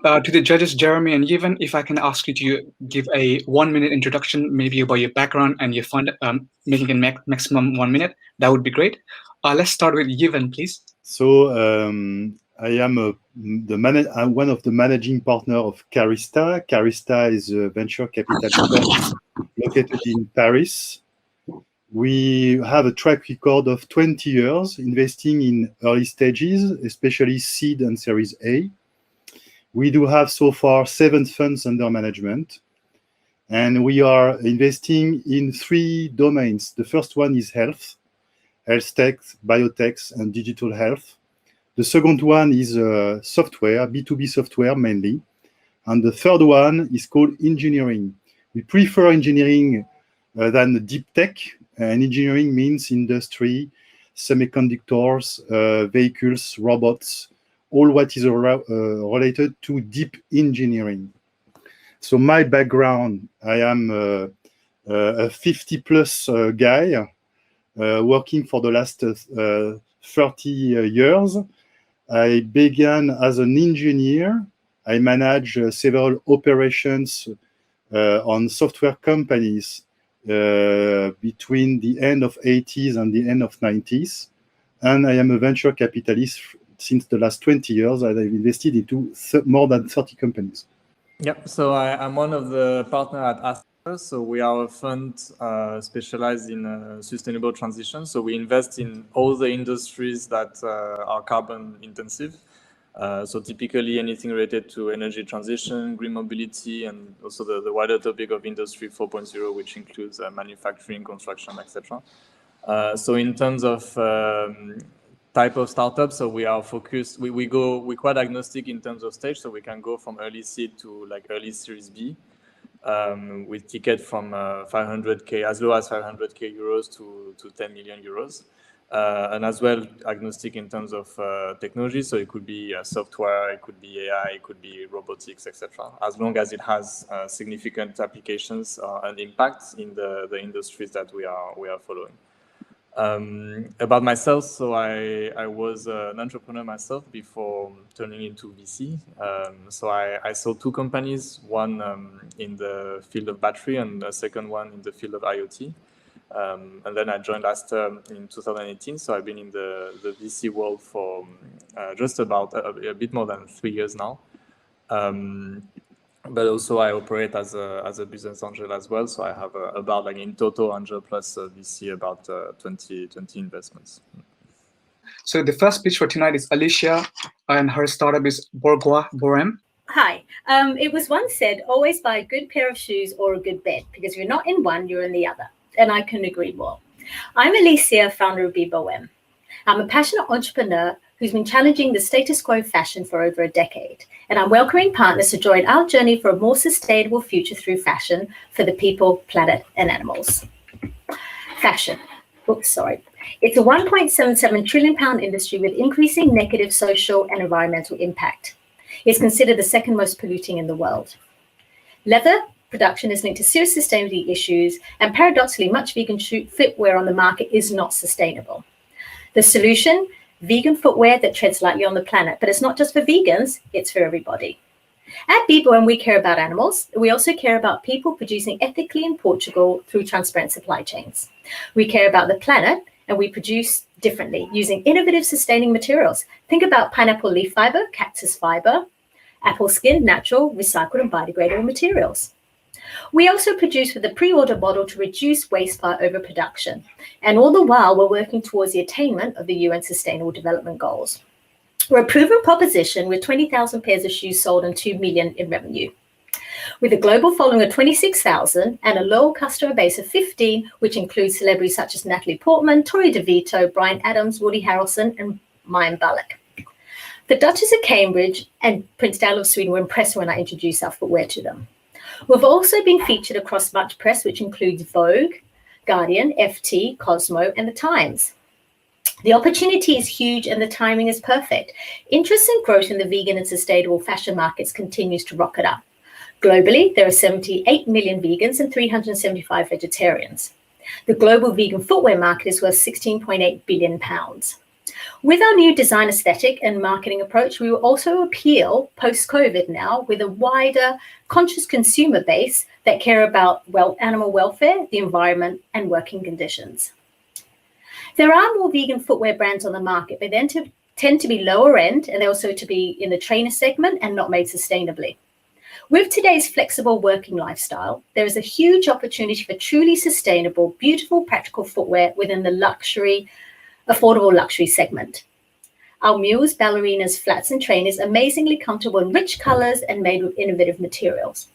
To the judges, Jeremy and Yvan, if I can ask you to give a 1 minute introduction, maybe about your background and your fund, making it maximum 1 minute, that would be great. Let's start with Yvan, please. So I am one of the managing partner of Karista. Karista is a venture capital fund located in Paris. We have a track record of 20 years investing in early stages, especially seed and Series A. We do have so far 7 funds under management, and we are investing in 3 domains. The first one is health tech, biotech, and digital health. The second one is software, B2B software mainly. And the third one is called engineering. We prefer engineering than deep tech. And engineering means industry, semiconductors, vehicles, robots, all what is related to deep engineering. So my background, I am a 50-plus guy working for the last 30 years. I began as an engineer. I manage several operations on software companies between the end of 80s and the end of 90s. And I am a venture capitalist since the last 20 years. I've invested into more than 30 companies. Yep, so I'm one of the partners at Aster. So we are a fund specialized in sustainable transition. So we invest in all the industries that are carbon intensive. So typically anything related to energy transition, green mobility, and also the wider topic of Industry 4.0, which includes manufacturing, construction, etc. So in terms of type of startups, so we are focused, we're quite agnostic in terms of stage, so we can go from early seed to like early Series B with ticket from 500K, as low as 500K euros to 10 million euros. And as well agnostic in terms of technology, so it could be software, it could be AI, it could be robotics, etc. As long as it has significant applications and impacts in the industries that we are following. About myself, so I was an entrepreneur myself before turning into VC. So I sold 2 companies, one in the field of battery and the second one in the field of IoT. And then I joined Aster in 2018. So I've been in the VC world for just about a bit more than 3 years now. But also I operate as a business angel as well. So I have about, like, in total angel plus VC, about 20 investments. So the first pitch for tonight is Alicia, and her startup is B.BOHEME. Hi. It was once said, always buy a good pair of shoes or a good bed, because if you're not in one, you're in the other. And I couldn't agree more. I'm Alicia, founder of B.BOHEME. I'm a passionate entrepreneur who's been challenging the status quo fashion for over a decade. And I'm welcoming partners to join our journey for a more sustainable future through fashion for the people, planet, and animals. Fashion. Oops, sorry. It's a £1.77 trillion industry with increasing negative social and environmental impact. It's considered the second most polluting in the world. Leather production is linked to serious sustainability issues, and paradoxically, much vegan footwear on the market is not sustainable. The solution, vegan footwear that treads lightly on the planet, but it's not just for vegans, it's for everybody. At B.BOHEME, we care about animals. We also care about people producing ethically in Portugal through transparent supply chains. We care about the planet, and we produce differently using innovative sustaining materials. Think about pineapple leaf fiber, cactus fiber, apple skin, natural, recycled, and biodegradable materials. We also produce with a pre-order model to reduce waste by overproduction. And all the while, we're working towards the attainment of the UN Sustainable Development Goals. We're a proven proposition with 20,000 pairs of shoes sold and 2 million in revenue. With a global following of 26,000 and a loyal customer base of 15, which includes celebrities such as Natalie Portman, Tori DeVito, Bryan Adams, Woody Harrelson, and Mayim Bialik. The Duchess of Cambridge and Prince Daniel of Sweden were impressed when I introduced our footwear to them. We've also been featured across much press, which includes Vogue, Guardian, FT, Cosmo, and The Times. The opportunity is huge and the timing is perfect. Interest and growth in the vegan and sustainable fashion markets continues to rocket up. Globally, there are 78 million vegans and 375 vegetarians. The global vegan footwear market is worth £16.8 billion. With our new design aesthetic and marketing approach, we will also appeal post-COVID now with a wider conscious consumer base that care about animal welfare, the environment, and working conditions. There are more vegan footwear brands on the market, but they tend to be lower end, and they also to be in the trainer segment and not made sustainably. With today's flexible working lifestyle, there is a huge opportunity for truly sustainable, beautiful, practical footwear within the affordable luxury segment. Our mules, ballerinas, flats, and trainers are amazingly comfortable in rich colors and made with innovative materials.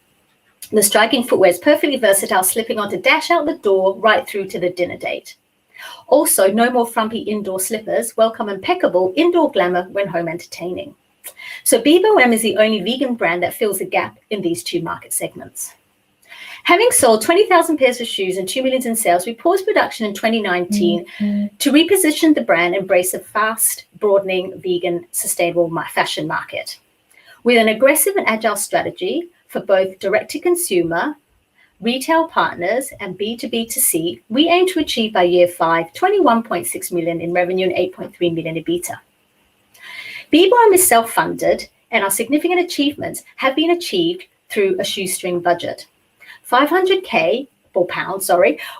The striking footwear is perfectly versatile, slipping on to dash out the door right through to the dinner date. Also, no more frumpy indoor slippers, welcome impeccable indoor glamour when home entertaining. So B.BOHEME is the only vegan brand that fills the gap in these two market segments. Having sold 20,000 pairs of shoes and 2 million in sales, we paused production in 2019 to reposition the brand and embrace a fast, broadening vegan, sustainable fashion market. With an aggressive and agile strategy for both direct-to-consumer, retail partners, and B2B2C, we aim to achieve by year 5, 21.6 million in revenue and 8.3 million in EBITDA. B.BOHEME is self-funded, and our significant achievements have been achieved through a shoestring budget. 500k, or pounds,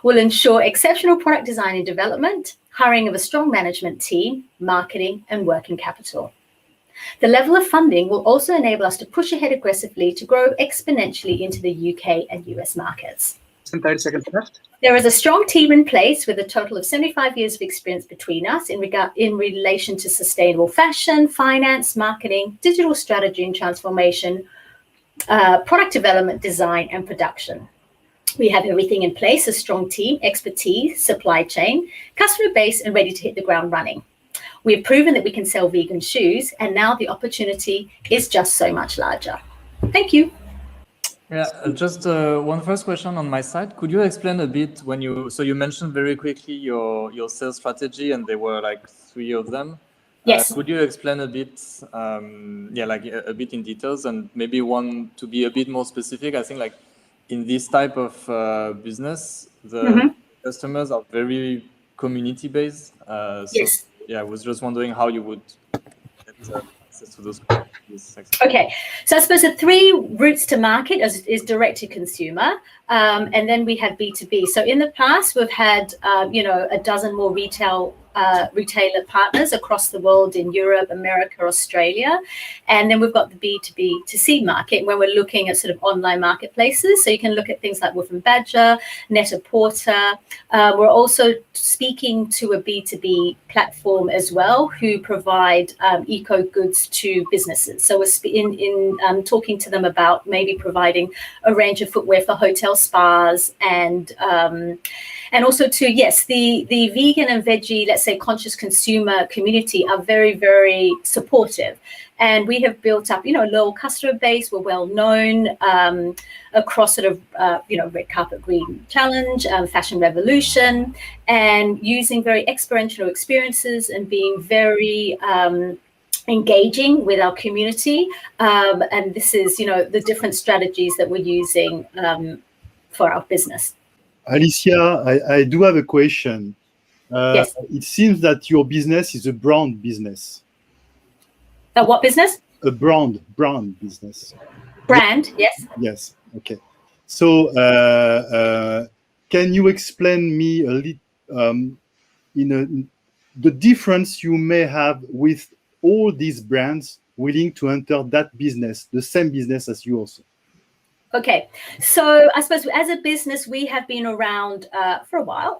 will ensure exceptional product design and development, hiring of a strong management team, marketing, and working capital. The level of funding will also enable us to push ahead aggressively to grow exponentially into the UK and US markets. 30 seconds left. There is a strong team in place with a total of 75 years of experience between us in relation to sustainable fashion, finance, marketing, digital strategy and transformation, product development, design, and production. We have everything in place, a strong team, expertise, supply chain, customer base, and ready to hit the ground running. We have proven that we can sell vegan shoes, and now the opportunity is just so much larger. Thank you. Yeah, just one first question on my side. Could you explain a bit so you mentioned very quickly your sales strategy, and there were like 3 of them. Yes. Could you explain a bit, a bit in details, and maybe one to be a bit more specific? I think like in this type of business, the customers are very community based. Yes. Yeah, I was just wondering how you would get access to those communities. Okay, so I suppose the 3 routes to market is direct to consumer, and then we have B2B. So in the past, we've had a dozen more retailer partners across the world in Europe, America, Australia, and then we've got the B2B2C market where we're looking at sort of online marketplaces. So you can look at things like Wolf & Badger, Net-a-Porter. We're also speaking to a B2B platform as well who provide eco goods to businesses. So we're talking to them about maybe providing a range of footwear for hotel spas and also the vegan and veggie, let's say conscious consumer community are very, very supportive. And we have built up, a loyal customer base. We're well known across sort of, Red Carpet Green Challenge, Fashion Revolution, and using very experiential experiences and being very engaging with our community. And this is, the different strategies that we're using for our business. Alicia, I do have a question. Yes. It seems that your business is a brand business. What business? A brand business. Brand, yes. Yes. Okay. So, can you explain me a little, the difference you may have with all these brands willing to enter that business, the same business as you also? Okay, so I suppose as a business, we have been around for a while.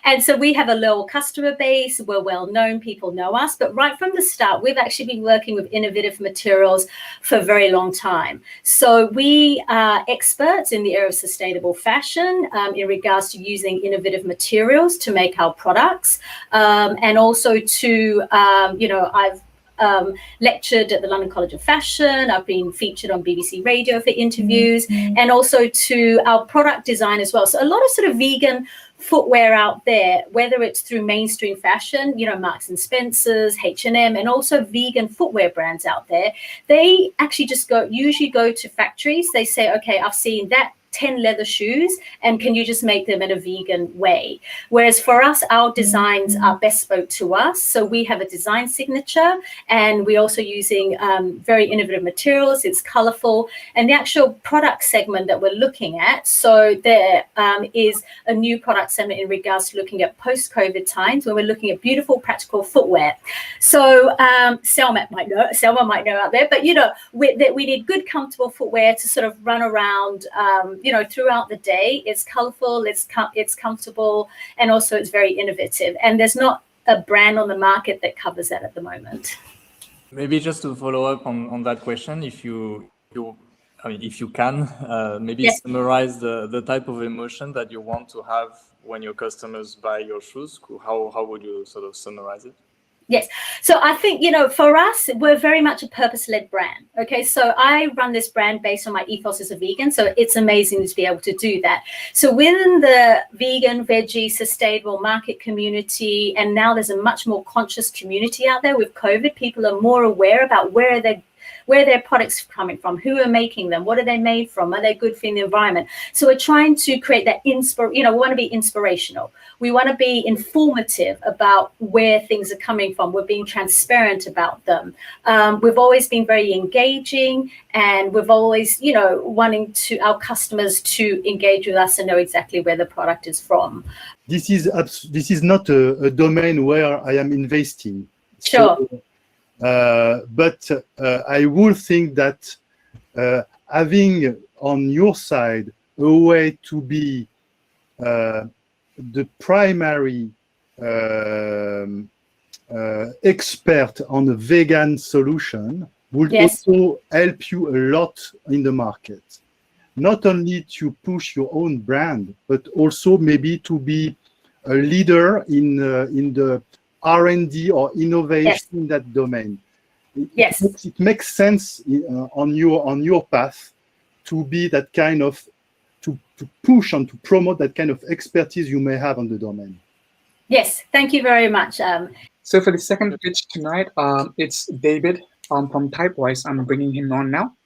And so we have a loyal customer base. We're well known. People know us. But right from the start, we've actually been working with innovative materials for a very long time. So we are experts in the area of sustainable fashion in regards to using innovative materials to make our products. And also to, I've lectured at the London College of Fashion. I've been featured on BBC Radio for interviews, and also to our product design as well. So a lot of sort of vegan footwear out there, whether it's through mainstream fashion, Marks and Spencer's, H&M, and also vegan footwear brands out there, they actually usually go to factories. They say, okay, I've seen that 10 leather shoes, and can you just make them in a vegan way? Whereas for us, our designs are bespoke to us. So we have a design signature, and we're also using very innovative materials. It's colorful. And the actual product segment that we're looking at, so there is a new product segment in regards to looking at post-COVID times, when we're looking at beautiful, practical footwear. So Selma might know out there, but we need good, comfortable footwear to sort of run around, throughout the day. It's colorful, it's comfortable, and also it's very innovative. And there's not a brand on the market that covers that at the moment. Maybe just to follow up on that question, if you can, maybe yes. summarize the type of emotion that you want to have when your customers buy your shoes. How would you sort of summarize it? Yes. So I think, for us, we're very much a purpose-led brand. Okay. So I run this brand based on my ethos as a vegan. So it's amazing to be able to do that. So within the vegan, veggie, sustainable market community, and now there's a much more conscious community out there with COVID, people are more aware about where their products are coming from, who are making them, what are they made from, are they good for the environment? So we're trying to create that we want to be inspirational. We want to be informative about where things are coming from. We're being transparent about them. We've always been very engaging, and we've always, wanting our customers to engage with us and know exactly where the product is from. This is not a domain where I am investing. Sure. But I would think that having on your side a way to be the primary expert on a vegan solution would yes. also help you a lot in the market. Not only to push your own brand, but also maybe to be a leader in the R&D or innovation yes. in that domain. Yes. It makes sense on your path to be that kind of, to push and to promote that kind of expertise you may have on the domain. Yes, thank you very much. So for the second pitch tonight, it's David from Typewise. I'm bringing him on now.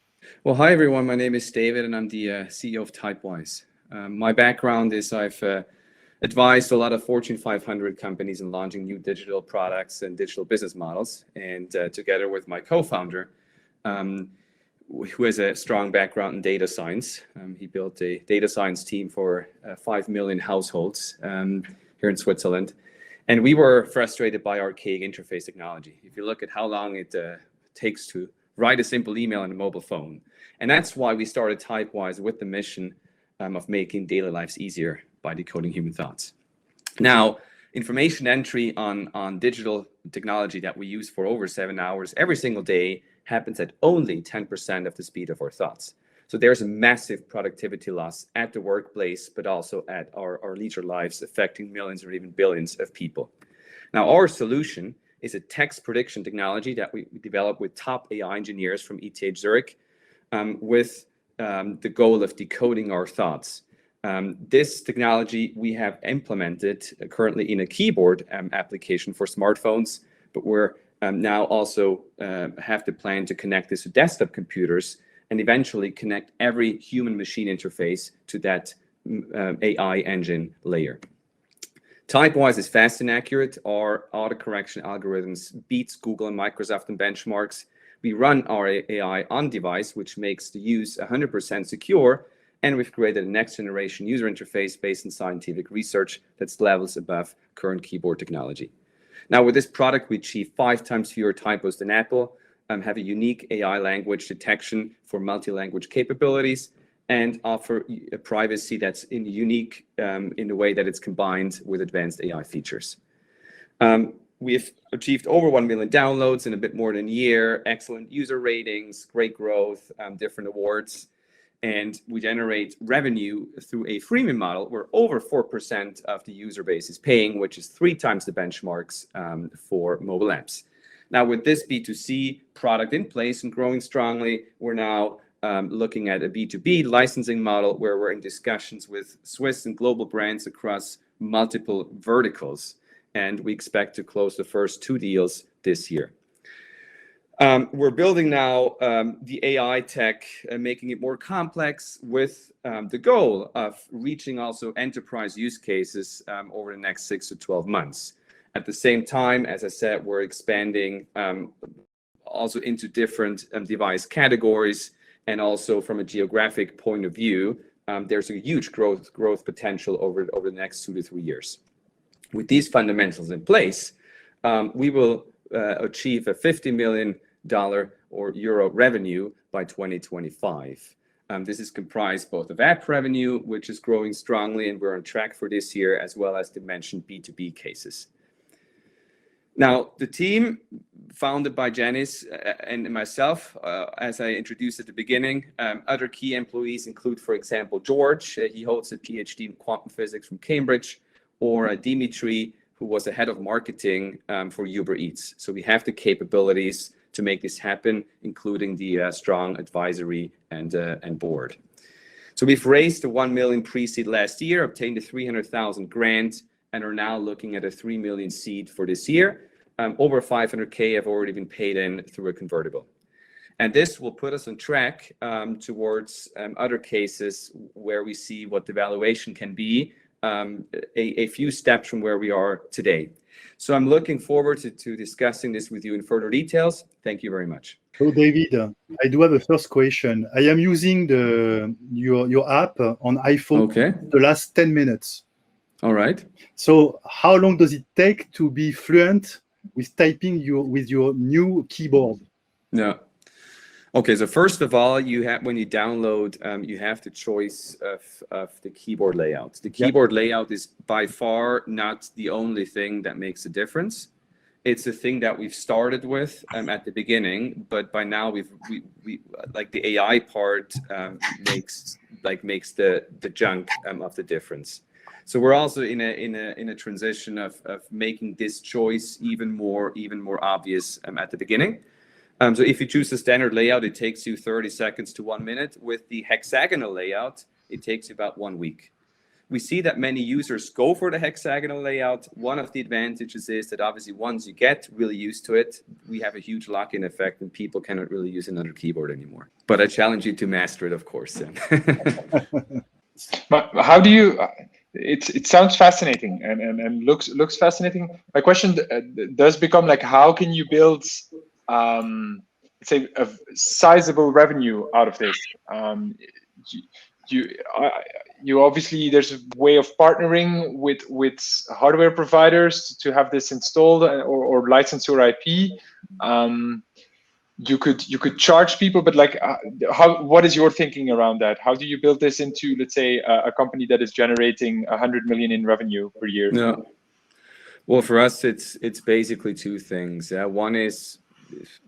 Well, hi everyone. My name is David, and I'm the CEO of Typewise. My background is I've advised a lot of Fortune 500 companies in launching new digital products and digital business models. And together with my co-founder, who has a strong background in data science, he built a data science team for 5 million households here in Switzerland. And we were frustrated by archaic interface technology. If you look at how long it takes to write a simple email on a mobile phone. And that's why we started Typewise with the mission of making daily lives easier by decoding human thoughts. Now, information entry on digital technology that we use for over 7 hours every single day happens at only 10% of the speed of our thoughts. So there's a massive productivity loss at the workplace, but also at our leisure lives, affecting millions or even billions of people. Now, our solution is a text prediction technology that we developed with top AI engineers from ETH Zurich with the goal of decoding our thoughts. This technology we have implemented currently in a keyboard application for smartphones, but we're now also have the plan to connect this to desktop computers and eventually connect every human-machine interface to that AI engine layer. Typewise is fast and accurate. Our autocorrection algorithms beats Google and Microsoft in benchmarks. We run our AI on device, which makes the use 100% secure. And we've created a next generation user interface based on scientific research that's levels above current keyboard technology. Now, with this product, we achieve 5 times fewer typos than Apple, have a unique AI language detection for multi-language capabilities, and offer a privacy that's unique in the way that it's combined with advanced AI features. We've achieved over 1 million downloads in a bit more than a year, excellent user ratings, great growth, different awards, and we generate revenue through a freemium model where over 4% of the user base is paying, which is 3 times the benchmarks for mobile apps. Now, with this B2C product in place and growing strongly, we're now looking at a B2B licensing model where we're in discussions with Swiss and global brands across multiple verticals. And we expect to close the first 2 deals this year. We're building now the AI tech, making it more complex with the goal of reaching also enterprise use cases over the next 6 to 12 months. At the same time, as I said, we're expanding also into different device categories, and also from a geographic point of view, there's a huge growth potential over the next 2 to 3 years. With these fundamentals in place, we will achieve a $50 million or euro revenue by 2025. This is comprised both of app revenue, which is growing strongly, and we're on track for this year, as well as the mentioned B2B cases. Now, the team founded by Janice and myself, as I introduced at the beginning, other key employees include, for example, George. He holds a PhD in quantum physics from Cambridge, or Dimitri, who was the head of marketing for Uber Eats. So we have the capabilities to make this happen, including the strong advisory and board. So we've raised the 1 million pre-seed last year, obtained a 300,000 grant, and are now looking at a 3 million seed for this year. Over 500K have already been paid in through a convertible. And this will put us on track towards other cases where we see what the valuation can be a few steps from where we are today. So I'm looking forward to discussing this with you in further details. Thank you very much. So David, I do have a first question. I am using your app on iPhone the last 10 minutes. All right. So how long does it take to be fluent with typing with your new keyboard? Yeah. Okay, so first of all, when you download, you have the choice of the keyboard layout. The keyboard layout is by far not the only thing that makes a difference. It's a thing that we've started with at the beginning, but by now we like the AI part makes the chunk of the difference. So we're also in a transition of making this choice even more obvious at the beginning. So if you choose the standard layout, it takes you 30 seconds to 1 minute. With the hexagonal layout, it takes you about 1 week. We see that many users go for the hexagonal layout. One of the advantages is that obviously once you get really used to it, we have a huge lock-in effect and people cannot really use another keyboard anymore. But I challenge you to master it, of course. But how do you... It sounds fascinating and looks fascinating. My question does become like, how can you build let's say a sizable revenue out of this? You obviously, there's a way of partnering with hardware providers to have this installed or license your IP. You could charge people, but like, what is your thinking around that? How do you build this into, let's say, a company that is generating 100 million in revenue per year? Yeah. Well, for us, it's basically two things. One is,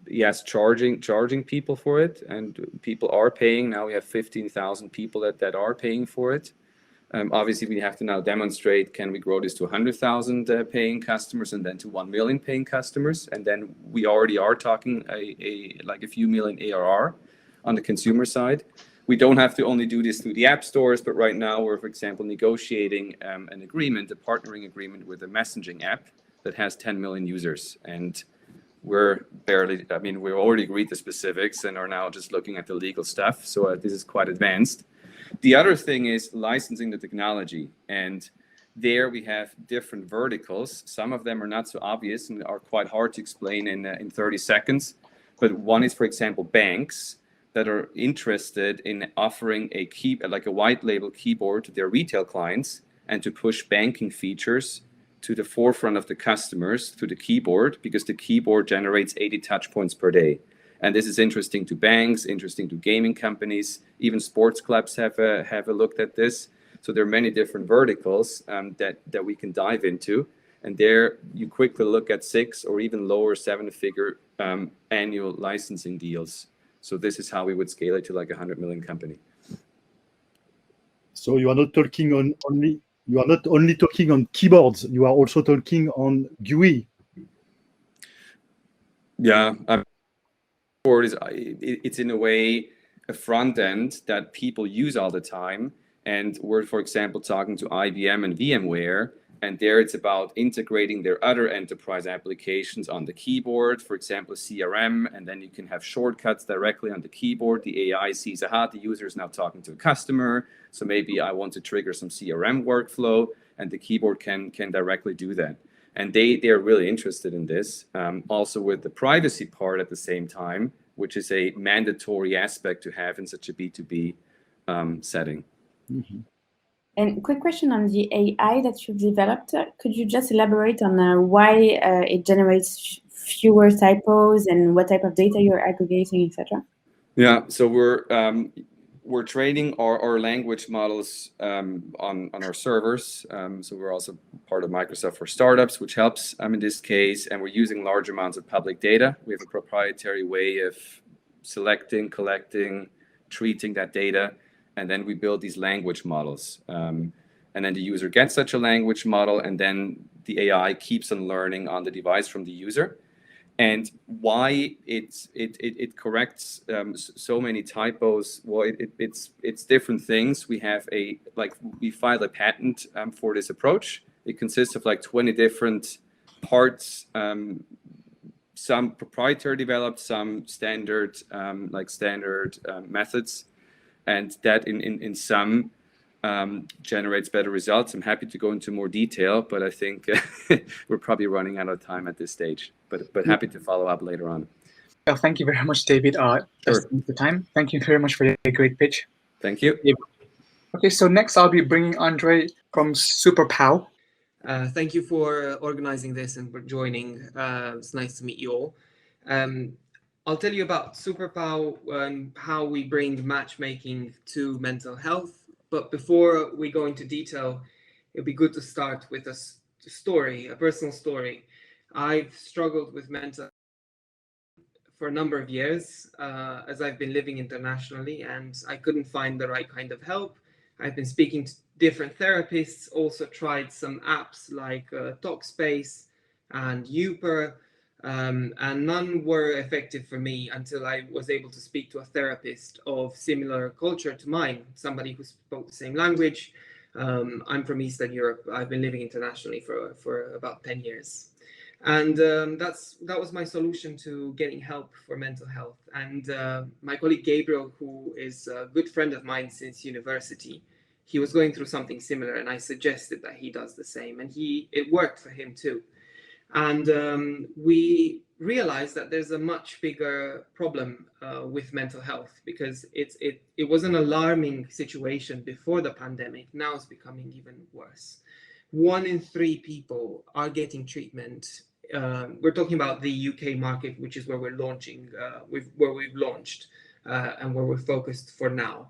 yes, charging people for it, and people are paying. Now we have 15,000 people that are paying for it. Obviously, we have to now demonstrate, can we grow this to 100,000 paying customers and then to 1 million paying customers? And then we already are talking like a few million ARR on the consumer side. We don't have to only do this through the app stores, but right now we're, for example, negotiating an agreement, a partnering agreement with a messaging app that has 10 million users. And we're we've already agreed the specifics and are now just looking at the legal stuff. So this is quite advanced. The other thing is licensing the technology, and there we have different verticals. Some of them are not so obvious and are quite hard to explain in 30 seconds. But one is, for example, banks that are interested in offering like a white label keyboard to their retail clients and to push banking features to the forefront of the customers through the keyboard, because the keyboard generates 80 touch points per day. And this is interesting to banks, interesting to gaming companies, even sports clubs have a look at this. So there are many different verticals that we can dive into. And there you quickly look at 6 or even lower 7-figure annual licensing deals. So this is how we would scale it to like 100 million company. So you are not talking not only talking on keyboards, you are also talking on GUI. Yeah. It's in a way a front end that people use all the time, And we're, for example, talking to IBM and VMware, and there it's about integrating their other enterprise applications on the keyboard, for example, CRM, and then you can have shortcuts directly on the keyboard. The AI sees, aha, the user is now talking to a customer, so maybe I want to trigger some CRM workflow, and the keyboard can directly do that. And they are really interested in this, also with the privacy part at the same time, which is a mandatory aspect to have in such a B2B setting. Mm-hmm. And quick question on the AI that you've developed. Could you just elaborate on why it generates fewer typos and what type of data you're aggregating, etc.? Yeah, so we're training our language models on our servers. So we're also part of Microsoft for Startups, which helps in this case. And we're using large amounts of public data. We have a proprietary way of selecting, collecting, treating that data. And then we build these language models. And then the user gets such a language model, and then the AI keeps on learning on the device from the user. And why it corrects so many typos? Well, it's different things. We have we filed a patent for this approach. It consists of 20 different parts, some proprietary developed, some standard methods. And that in sum generates better results. I'm happy to go into more detail, but I think we're probably running out of time at this stage. But happy to follow up later on. Well, thank you very much, David. Sure. The time. Thank you very much for your great pitch. Thank you. Okay, so next I'll be bringing Andre from SUPERPOW. Thank you for organizing this and for joining. It's nice to meet you all. I'll tell you about SUPERPOW and how we bring matchmaking to mental health. But before we go into detail, it'd be good to start with a story, a personal story. I've struggled with mental health for a number of years as I've been living internationally, and I couldn't find the right kind of help. I've been speaking to different therapists, also tried some apps like Talkspace and Uper. And none were effective for me until I was able to speak to a therapist of similar culture to mine, somebody who spoke the same language. I'm from Eastern Europe. I've been living internationally for about 10 years. And that was my solution to getting help for mental health. And my colleague Gabriel, who is a good friend of mine since university, he was going through something similar, and I suggested that he does the same. And it worked for him too. And we realized that there's a much bigger problem with mental health, because it was an alarming situation before the pandemic. Now it's becoming even worse. 1 in 3 people are getting treatment. We're talking about the UK market, which is where we're launching, where we've launched and where we're focused for now.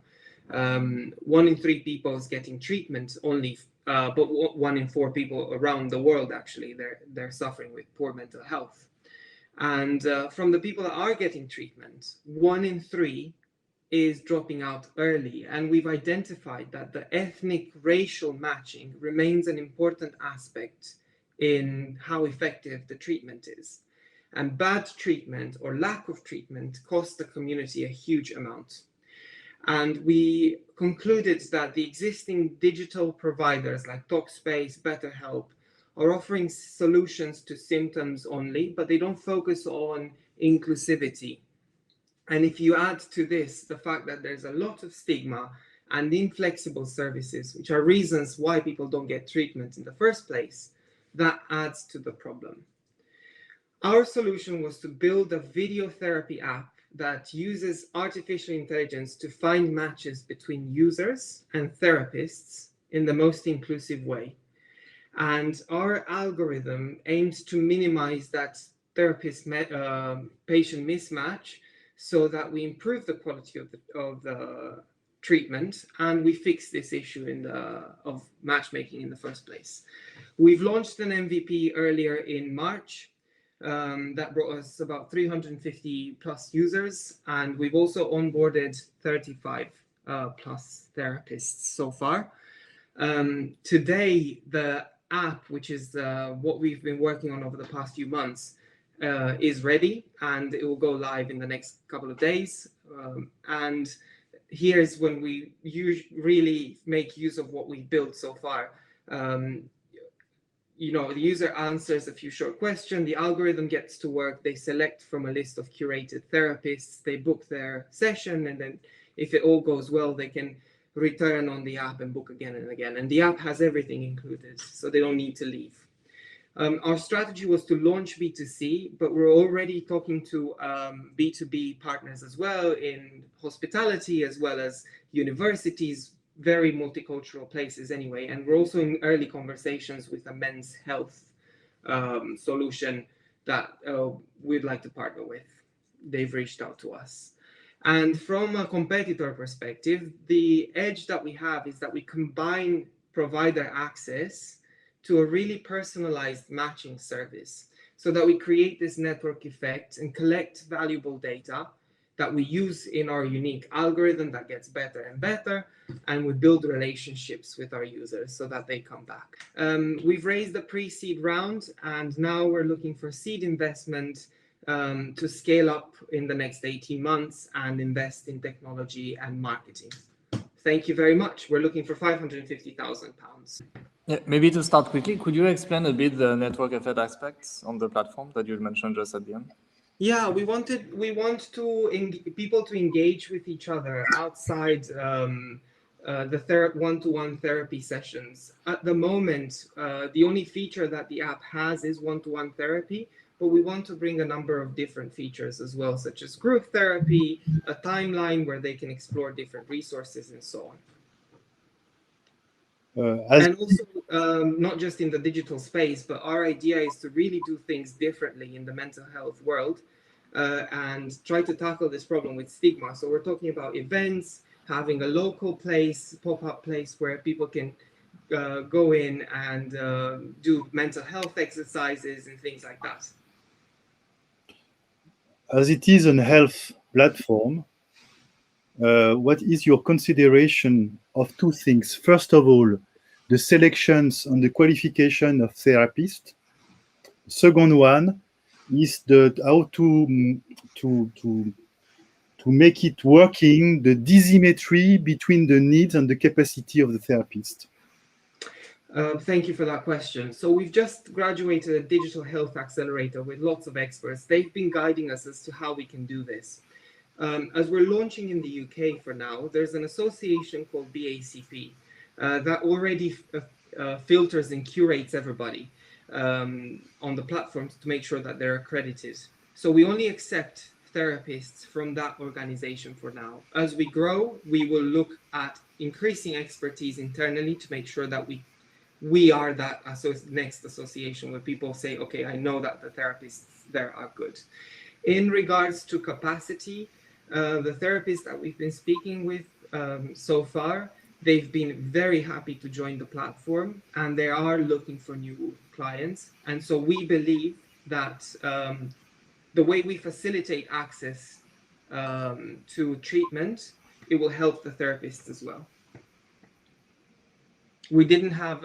1 in 3 people is getting treatment only. But 1 in 4 people around the world, actually, they're suffering with poor mental health. And from the people that are getting treatment, 1 in 3 is dropping out early. And we've identified that the ethnic racial matching remains an important aspect in how effective the treatment is. And bad treatment or lack of treatment costs the community a huge amount. And we concluded that the existing digital providers like Talkspace, BetterHelp are offering solutions to symptoms only, but they don't focus on inclusivity. And if you add to this the fact that there's a lot of stigma and inflexible services, which are reasons why people don't get treatment in the first place, that adds to the problem. Our solution was to build a video therapy app that uses artificial intelligence to find matches between users and therapists in the most inclusive way. And our algorithm aims to minimize that therapist-patient mismatch so that we improve the quality of the treatment, and we fix this issue of matchmaking in the first place. We've launched an MVP earlier in March. That brought us about 350 plus users, and we've also onboarded 35 plus therapists so far. Today, the app, which is what we've been working on over the past few months, is ready, and it will go live in the next couple of days. And here's when we really make use of what we've built so far. You know, the user answers a few short questions, the algorithm gets to work, they select from a list of curated therapists, they book their session, and then if it all goes well, they can return on the app and book again and again. And the app has everything included, so they don't need to leave. Our strategy was to launch B2C, but we're already talking to B2B partners as well in hospitality, as well as universities, very multicultural places anyway. And we're also in early conversations with a men's health solution that we'd like to partner with. They've reached out to us. And from a competitor perspective, the edge that we have is that we combine provider access to a really personalized matching service, so that we create this network effect and collect valuable data that we use in our unique algorithm that gets better and better, and we build relationships with our users so that they come back. We've raised the pre-seed round, and now we're looking for seed investment to scale up in the next 18 months and invest in technology and marketing. Thank you very much. We're looking for £550,000. Yeah, maybe to start quickly, could you explain a bit the network effect aspects on the platform that you mentioned just at the end? Yeah, we want people to engage with each other outside the one-to-one therapy sessions. At the moment, the only feature that the app has is one-to-one therapy, but we want to bring a number of different features as well, such as group therapy, a timeline where they can explore different resources and so on. And also, not just in the digital space, but our idea is to really do things differently in the mental health world and try to tackle this problem with stigma. So we're talking about events, having a local place, pop-up place where people can go in and do mental health exercises and things like that. As it is a health platform, what is your consideration of two things? First of all, the selections and the qualification of therapists. Second one is how to make it working, the dissymmetry between the needs and the capacity of the therapist. Thank you for that question. So we've just graduated a digital health accelerator with lots of experts. They've been guiding us as to how we can do this. As we're launching in the UK for now, there's an association called BACP that already filters and curates everybody on the platforms to make sure that they're accredited. So we only accept therapists from that organization for now. As we grow, we will look at increasing expertise internally to make sure that we are that next association where people say, okay, I know that the therapists there are good. In regards to capacity, the therapists that we've been speaking with so far, they've been very happy to join the platform, and they are looking for new clients. And so we believe that the way we facilitate access to treatment, it will help the therapists as well. We didn't have,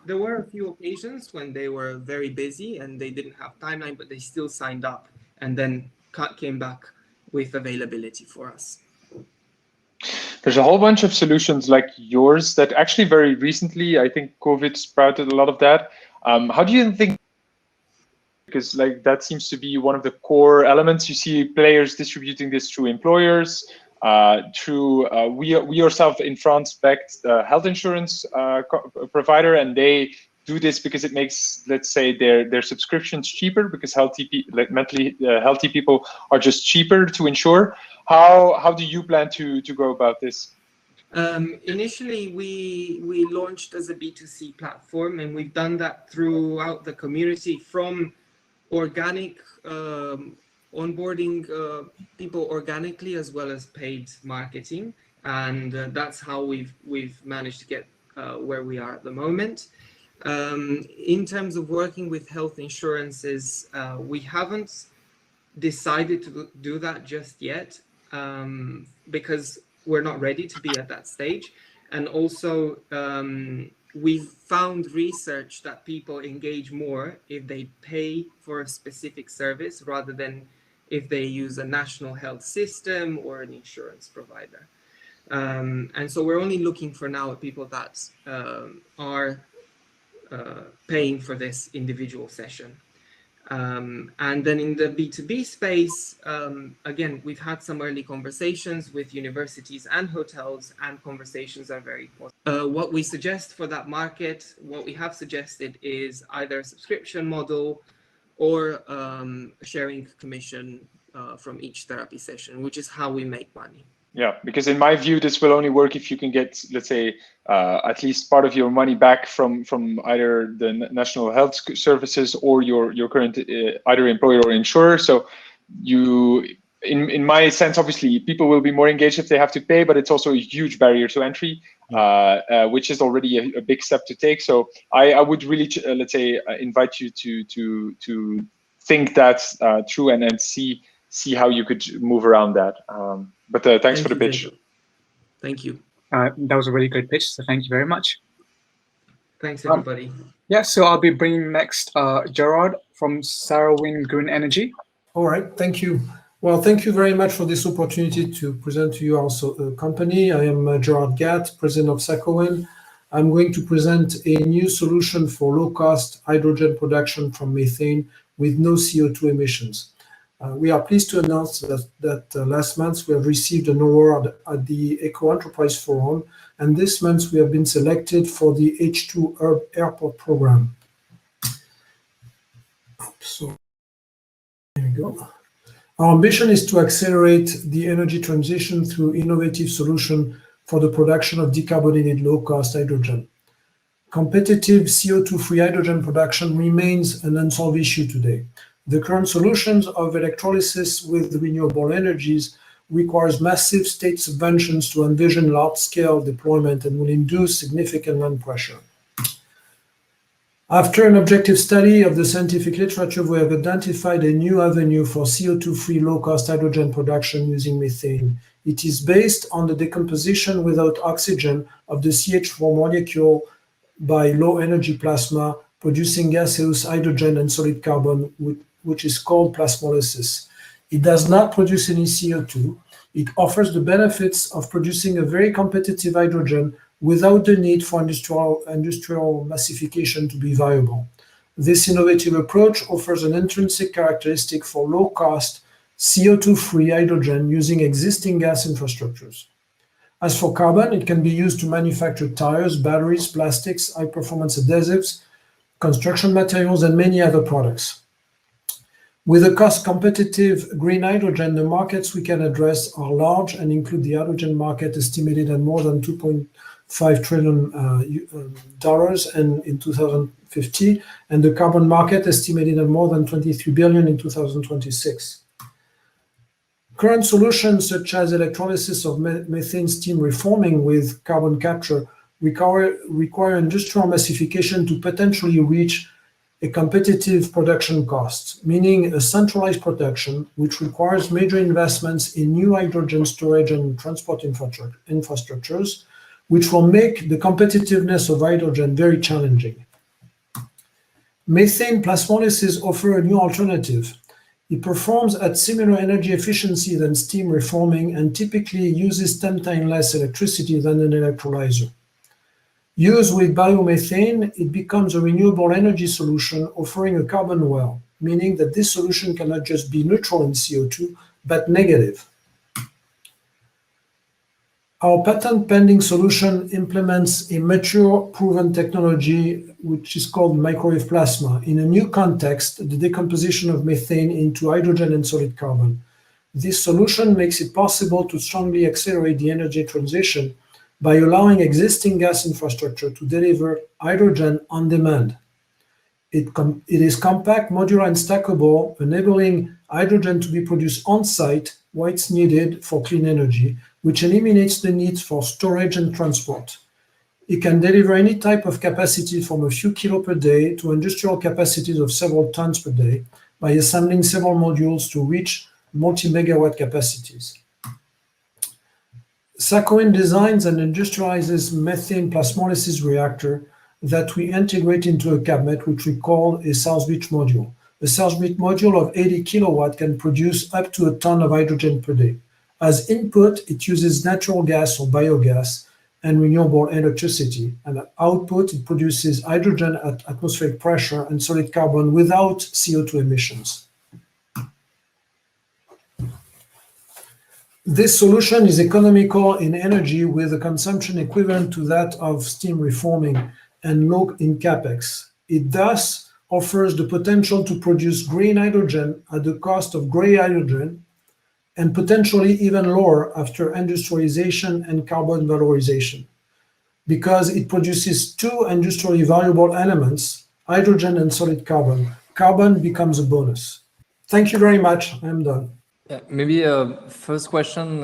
there were a few occasions when they were very busy and they didn't have timeline, but they still signed up and then came back with availability for us. There's a whole bunch of solutions like yours that actually very recently, I think COVID sprouted a lot of that. How do you think, because like that seems to be one of the core elements, you see players distributing this through employers, we ourselves in France backed the health insurance provider, and they do this because it makes, let's say, their subscriptions cheaper, because mentally healthy people are just cheaper to insure. How do you plan to go about this? Initially, we launched as a B2C platform, and we've done that throughout the community, from organic onboarding people organically as well as paid marketing, and that's how we've managed to get where we are at the moment. In terms of working with health insurances, we haven't decided to do that just yet because we're not ready to be at that stage. And also, we've found research that people engage more if they pay for a specific service rather than if they use a national health system or an insurance provider. And so we're only looking for now people that are paying for this individual session. And then in the B2B space, again, we've had some early conversations with universities and hotels, and conversations are very positive. What we suggest for that market, what we have suggested is either a subscription model or sharing commission from each therapy session, which is how we make money. Yeah, because in my view, this will only work if you can get, let's say, at least part of your money back from either the National Health Services or your current either employer or insurer. So you, in my sense, obviously, people will be more engaged if they have to pay, but it's also a huge barrier to entry, which is already a big step to take. So I would really, let's say, invite you to think that through and then see how you could move around that. But thanks for the pitch. Jacob. Thank you. That was a really great pitch, so thank you very much. Thanks, everybody. Yeah, so I'll be bringing next Gerard from Sakowin Green Energy. All right, thank you. Well, thank you very much for this opportunity to present to you also a company. I am Gerard Gatt, president of Sakowin. I'm going to present a new solution for low-cost hydrogen production from methane with no CO2 emissions. We are pleased to announce that last month we have received an award at the Eco Enterprise Forum, and this month we have been selected for the H2 Airport program. So, there we go. Our ambition is to accelerate the energy transition through innovative solutions for the production of decarbonated low-cost hydrogen. Competitive CO2-free hydrogen production remains an unsolved issue today. The current solutions of electrolysis with renewable energies requires massive state subventions to envision large-scale deployment and will induce significant land pressure. After an objective study of the scientific literature, we have identified a new avenue for CO2-free low-cost hydrogen production using methane. It is based on the decomposition without oxygen of the CH4 molecule by low-energy plasma, producing gaseous hydrogen and solid carbon, which is called plasmolysis. It does not produce any CO2. It offers the benefits of producing a very competitive hydrogen without the need for industrial massification to be viable. This innovative approach offers an intrinsic characteristic for low-cost, CO2-free hydrogen using existing gas infrastructures. As for carbon, it can be used to manufacture tires, batteries, plastics, high-performance adhesives, construction materials, and many other products. With a cost-competitive green hydrogen, the markets we can address are large and include the hydrogen market estimated at more than $2.5 trillion in 2050, and the carbon market estimated at more than $23 billion in 2026. Current solutions such as electrolysis of methane steam reforming with carbon capture require industrial massification to potentially reach a competitive production cost, meaning a centralized production, which requires major investments in new hydrogen storage and transport infrastructures, which will make the competitiveness of hydrogen very challenging. Methane plasmolysis offers a new alternative. It performs at similar energy efficiency than steam reforming and typically uses 10 times less electricity than an electrolyzer. Used with biomethane, it becomes a renewable energy solution offering a carbon well, meaning that this solution cannot just be neutral in CO2, but negative. Our patent-pending solution implements a mature, proven technology, which is called microwave plasma. In a new context, the decomposition of methane into hydrogen and solid carbon. This solution makes it possible to strongly accelerate the energy transition by allowing existing gas infrastructure to deliver hydrogen on demand. It is compact, modular, and stackable, enabling hydrogen to be produced on-site where it's needed for clean energy, which eliminates the need for storage and transport. It can deliver any type of capacity from a few kilos per day to industrial capacities of several tons per day by assembling several modules to reach multi-megawatt capacities. Sakowin designs and industrializes methane plasmolysis reactor that we integrate into a cabinet, which we call a South Beach module. A South Beach module of 80 kilowatt can produce up to a ton of hydrogen per day. As input, it uses natural gas or biogas and renewable electricity. And at output, it produces hydrogen at atmospheric pressure and solid carbon without CO2 emissions. This solution is economical in energy with a consumption equivalent to that of steam reforming and low in capex. It thus offers the potential to produce green hydrogen at the cost of gray hydrogen and potentially even lower after industrialization and carbon valorization. Because it produces two industrially valuable elements, hydrogen and solid carbon. Carbon becomes a bonus. Thank you very much. I'm done. Yeah, maybe a first question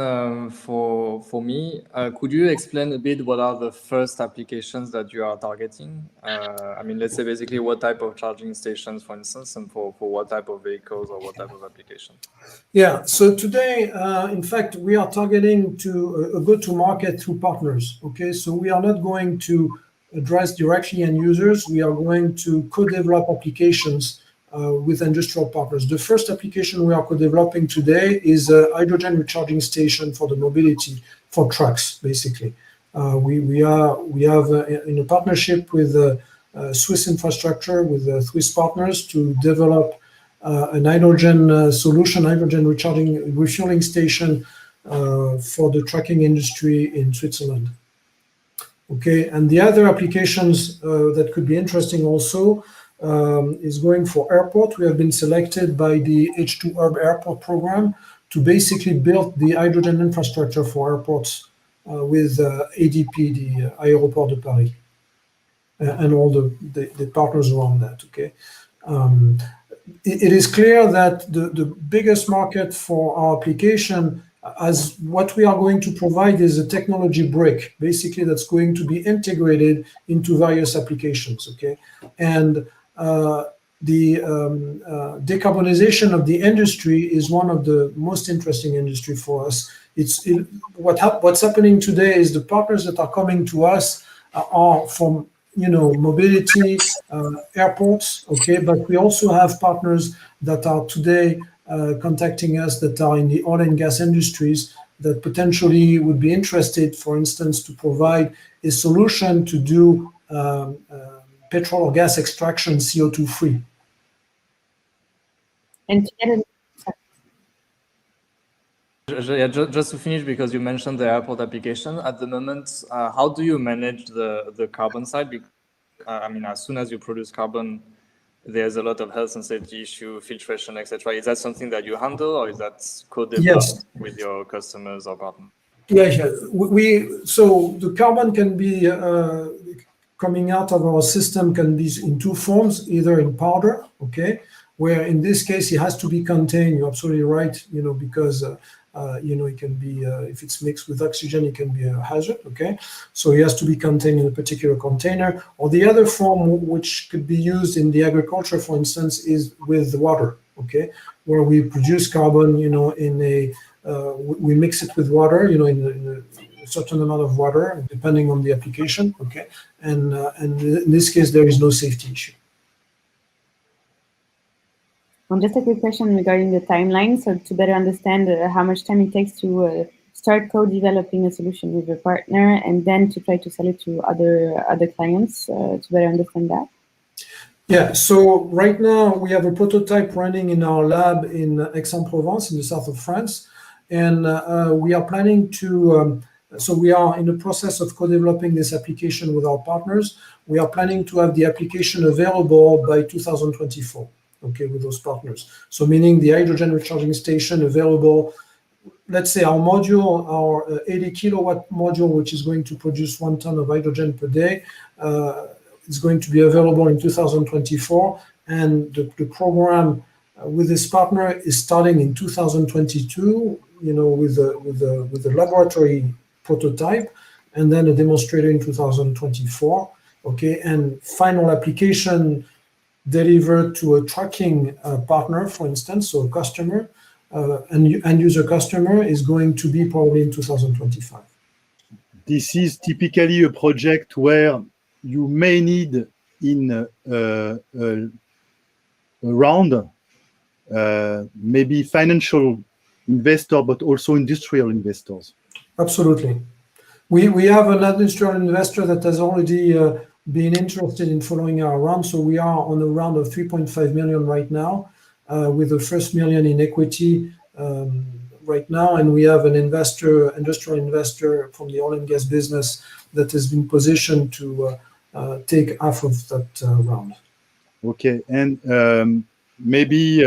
for me. Could you explain a bit what are the first applications that you are targeting? I mean, let's say basically what type of charging stations, for instance, and for what type of vehicles or what type of application? Yeah, so today, in fact, we are targeting to go to market through partners. Okay, so we are not going to address directly end users. We are going to co-develop applications with industrial partners. The first application we are co-developing today is a hydrogen recharging station for the mobility for trucks, basically. We have in a partnership with Swiss infrastructure, with Swiss partners to develop an hydrogen solution, hydrogen recharging refueling station for the trucking industry in Switzerland. Okay, and the other applications that could be interesting also is going for airport. We have been selected by the H2 Hub Airport program to basically build the hydrogen infrastructure for airports with ADP, the Aéroport de Paris, and all the partners around that. Okay, it is clear that the biggest market for our application, as what we are going to provide, is a technology brick, basically that's going to be integrated into various applications. Okay, and the decarbonization of the industry is one of the most interesting industry for us. What's happening today is the partners that are coming to us are from mobility, airports, okay, but we also have partners that are today contacting us that are in the oil and gas industries that potentially would be interested, for instance, to provide a solution to do petrol or gas extraction CO2 free. And together, Yeah, just to finish, because you mentioned the airport application. At the moment, how do you manage the carbon side? I mean, as soon as you produce carbon, there's a lot of health and safety issue, filtration, etc. Is that something that you handle, or is that co-developed with your customers or partners? Yeah. So the carbon can be coming out of our system can be in two forms, either in powder, okay, where in this case it has to be contained. You're absolutely right, because it can be if it's mixed with oxygen, it can be a hazard. Okay, so it has to be contained in a particular container. Or the other form, which could be used in the agriculture, for instance, is with water. Okay, where we produce carbon, we mix it with water, in a certain amount of water, depending on the application. Okay, and in this case, there is no safety issue. just a quick question regarding the timeline. So to better understand how much time it takes to start co-developing a solution with your partner and then to try to sell it to other clients, to better understand that. Yeah, so right now we have a prototype running in our lab in Aix-en-Provence in the south of France. And we are planning to, so we are in the process of co-developing this application with our partners. We are planning to have the application available by 2024, okay, with those partners. So meaning the hydrogen recharging station available, let's say our module, our 80 kilowatt module, which is going to produce 1 ton of hydrogen per day, is going to be available in 2024. And the program with this partner is starting in 2022, with a laboratory prototype, and then a demonstrator in 2024. Okay, and final application delivered to a trucking partner, for instance, so a customer, end user customer is going to be probably in 2025. This is typically a project where you may need in around maybe financial investor, but also industrial investors? Absolutely. We have an industrial investor that has already been interested in following our round. So we are on a round of 3.5 million right now, with the first million in equity right now. And we have an industrial investor from the oil and gas business that has been positioned to take half of that round. Okay, and maybe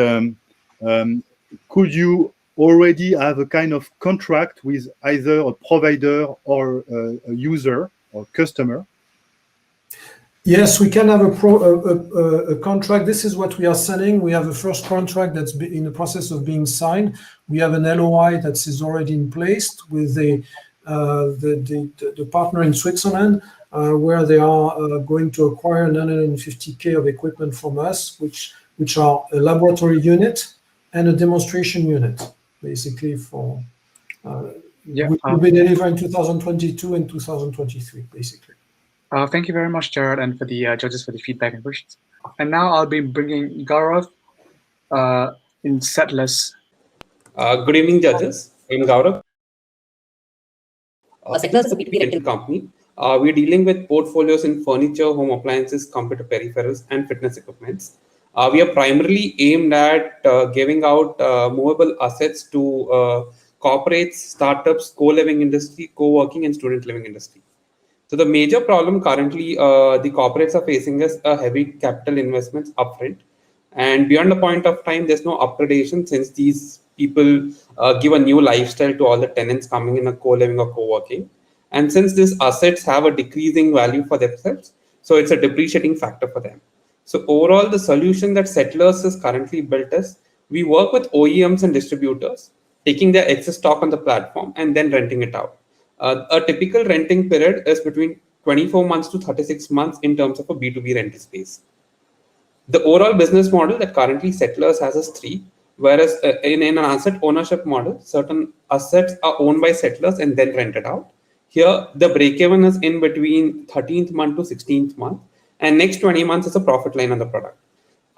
could you already have a kind of contract with either a provider or a user or customer? Yes, we can have a contract. This is what we are selling. We have a first contract that's in the process of being signed. We have an LOI that is already in place with the partner in Switzerland, where they are going to acquire 950K of equipment from us, which are a laboratory unit and a demonstration unit, basically for which will be delivered in 2022 and 2023, basically. Thank you very much, Jared, and for the judges for the feedback and questions. And now I'll be bringing Gaurav in SETTLRS. Good evening, judges. I'm Gaurav. SETTLRS is a B2B rental company. We're dealing with portfolios in furniture, home appliances, computer peripherals, and fitness equipments. We are primarily aimed at giving out movable assets to corporates, startups, co-living industry, co-working, and student living industry. So the major problem currently the corporates are facing is a heavy capital investments upfront, and beyond the point of time, there's no upgradation since these people give a new lifestyle to all the tenants coming in a co-living or co-working. And since these assets have a decreasing value for themselves, so it's a depreciating factor for them. So overall, the solution that SETTLRS is currently built is we work with OEMs and distributors, taking their excess stock on the platform and then renting it out. A typical renting period is between 24 months to 36 months in terms of a B2B rental space. The overall business model that currently SETTLRS has is three, whereas in an asset ownership model, certain assets are owned by SETTLRS and then rented out. Here, the break-even is in between 13th month to 16th month, and next 20 months is a profit line on the product.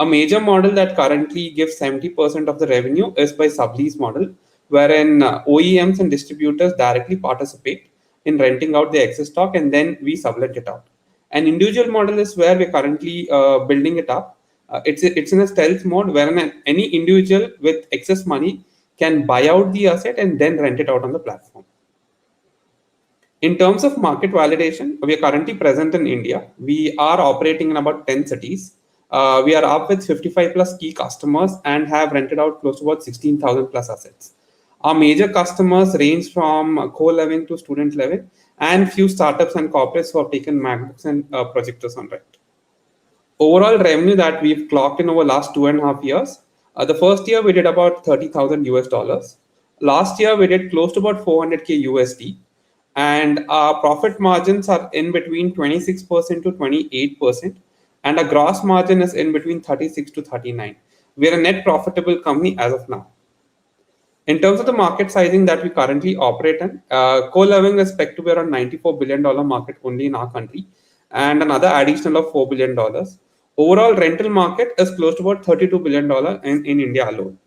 A major model that currently gives 70% of the revenue is by sublease model, wherein OEMs and distributors directly participate in renting out the excess stock and then we sublet it out. An individual model is where we're currently building it up. It's in a stealth mode wherein any individual with excess money can buy out the asset and then rent it out on the platform. In terms of market validation, we are currently present in India. We are operating in about 10 cities. We are up with 55 plus key customers and have rented out close to about 16,000 plus assets. Our major customers range from co-living to student living and few startups and corporates who have taken MacBooks and projectors on rent. Overall revenue that we've clocked in over last 2.5 years. The first year we did about $30,000 US. Last year we did close to about 400K USD. And our profit margins are in between 26% to 28%. And our gross margin is in between 36 to 39. We are a net profitable company as of now. In terms of the market sizing that we currently operate in, co-living is expected to be around $94 billion market only in our country, and another additional of $4 billion. Overall rental market is close to about $32 billion in India alone.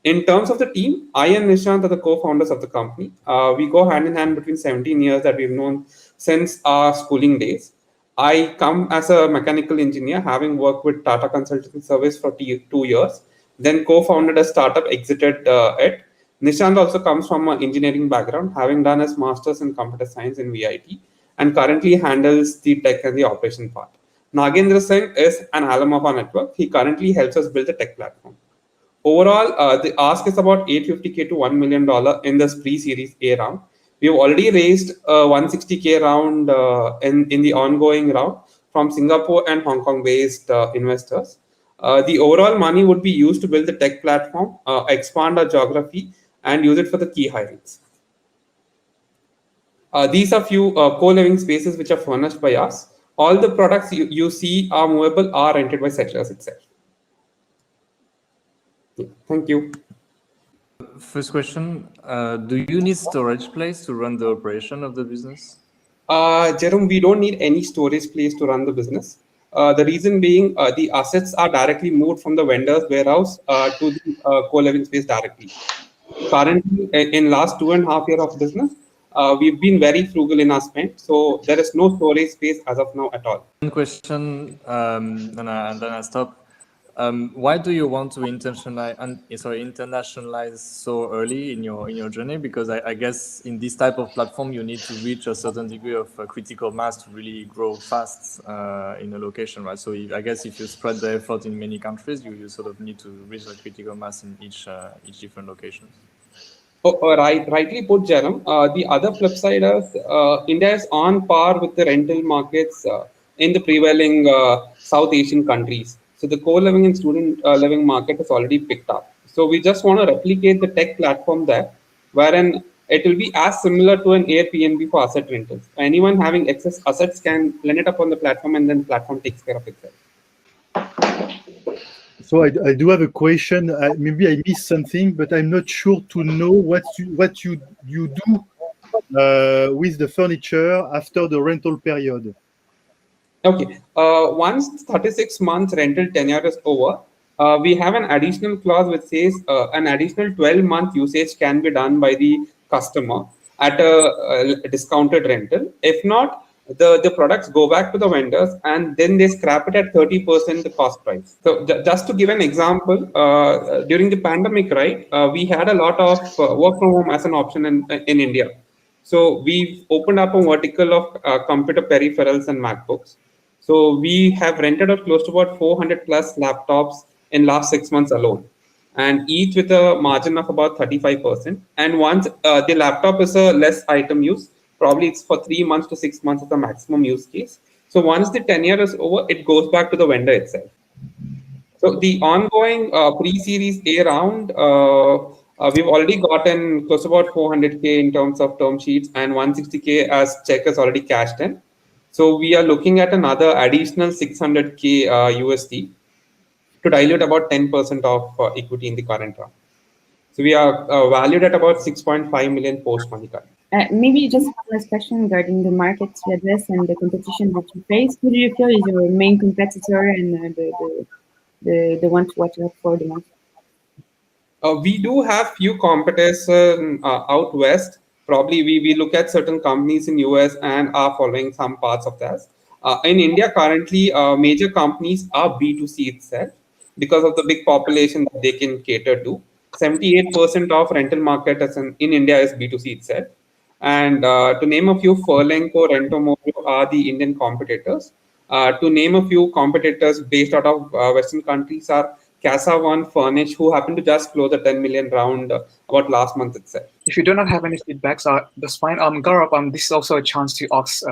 In terms of the team, I and Nishant are the co-founders of the company. We go hand in hand between 17 years that we've known since our schooling days. I come as a mechanical engineer, having worked with Tata Consulting Service for 2 years. Then co-founded a startup, exited it. Nishant also comes from an engineering background, having done his master's in computer science in VIT, and currently handles the tech and the operation part. Nagendra Singh is an alum of our network. He currently helps us build the tech platform. Overall, the ask is about $850K to $1 million in this pre-series A round. We've already raised a $160K round in the ongoing round from Singapore and Hong Kong-based investors. The overall money would be used to build the tech platform, expand our geography, and use it for the key hirings. These are few co-living spaces which are furnished by us. All the products you see are movable, are rented by SETTLRS itself. Yeah, thank you. First question, do you need storage place to run the operation of the business? Jérome, we don't need any storage place to run the business. The reason being the assets are directly moved from the vendor's warehouse to the co-living space directly. currently, in last 2.5 years of business, we've been very frugal in our spend. So there is no storage space as of now at all. One question, and then I stop. Why do you want to internationalize so early in your journey? Because I guess in this type of platform, you need to reach a certain degree of critical mass to really grow fast in a location, right? So I guess if you spread the effort in many countries, you sort of need to reach a critical mass in each different location. Rightly put, Jérome. The other flip side is India is on par with the rental markets in the prevailing South Asian countries. So the co-living and student living market is already picked up. So we just want to replicate the tech platform there, wherein it will be as similar to an Airbnb for asset rentals. Anyone having excess assets can lend it up on the platform, and then the platform takes care of itself. So I do have a question. Maybe I missed something, but I'm not sure to know what you do with the furniture after the rental period. Okay. Once 36 months rental tenure is over, we have an additional clause which says an additional 12-month usage can be done by the customer at a discounted rental. If not, the products go back to the vendors and then they scrap it at 30% the cost price. So just to give an example, during the pandemic, right, we had a lot of work from home as an option in India. So we've opened up a vertical of computer peripherals and MacBooks. So we have rented out close to about 400 plus laptops in last 6 months alone, and each with a margin of about 35%. And once the laptop is a less item use, probably it's for 3 months to 6 months as the maximum use case. So once the tenure is over, it goes back to the vendor itself. So the ongoing pre-series A round, we've already gotten close to about 400K in terms of term sheets, and 160K as check is already cashed in. So we are looking at another additional 600K USD to dilute about 10% of equity in the current round. So we are valued at about 6.5 million post-money cut. Maybe just one last question regarding the market you address and the competition that you face. Who do you feel is your main competitor and the one to watch out for the most? We do have few competitors out west. Probably we look at certain companies in US and are following some parts of that. In India currently, major companies are B2C itself because of the big population that they can cater to. 78% of rental market in India is B2C itself. And to name a few, Furlenco, Rentomorio are the Indian competitors. To name a few competitors based out of Western countries are Casa One, Furnish, who happened to just close a 10 million round about last month itself. If you do not have any feedbacks, that's fine. Gaurav, this is also a chance to ask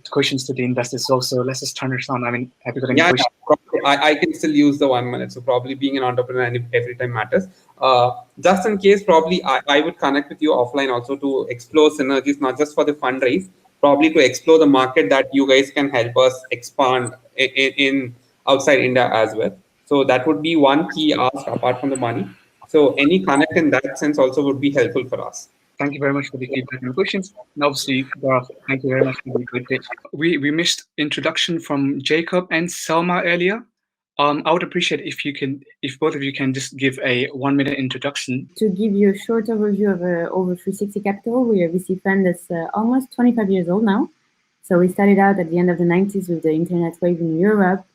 questions to the investors. So let's just turn it on. I mean, have you got any questions? I can still use the 1 minute. So probably being an entrepreneur every time matters. Just in case, probably I would connect with you offline also to explore synergies, not just for the fundraise, probably to explore the market that you guys can help us expand in outside India as well. So that would be one key ask apart from the money. So any connect in that sense also would be helpful for us. Thank you very much for the feedback and questions. And obviously, Gaurav, thank you very much for the good pitch. We missed introduction from Jacob and Selma earlier. I would appreciate if both of you can just give a 1 minute introduction. To give you a short overview of Over 360 Capital, we are a VC fund that's almost 25 years old now. So we started out at the end of the 90s with the internet wave in Europe,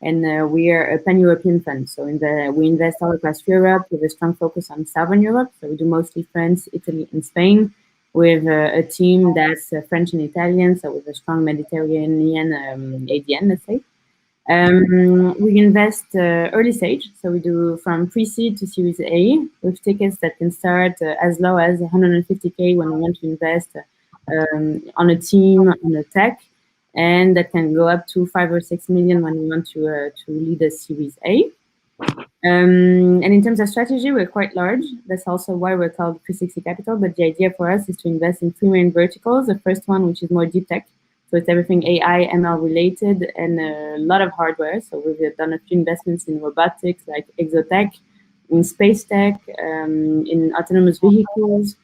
and we are a pan-European fund. So we invest all across Europe with a strong focus on Southern Europe. So we do mostly France, Italy, and Spain, with a team that's French and Italian, so with a strong Mediterranean ADN, let's say. We invest early stage, so we do from pre-seed to Series A, with tickets that can start as low as 150K when we want to invest on a team, on a tech, and that can go up to 5 or 6 million when we want to lead a Series A. And in terms of strategy, we're quite large. That's also why we're called 360 Capital. But the idea for us is to invest in 3 main verticals. The first one, which is more deep tech. So it's everything AI, ML related, and a lot of hardware. So we've done a few investments in robotics, like exotech, in space tech, in autonomous vehicles.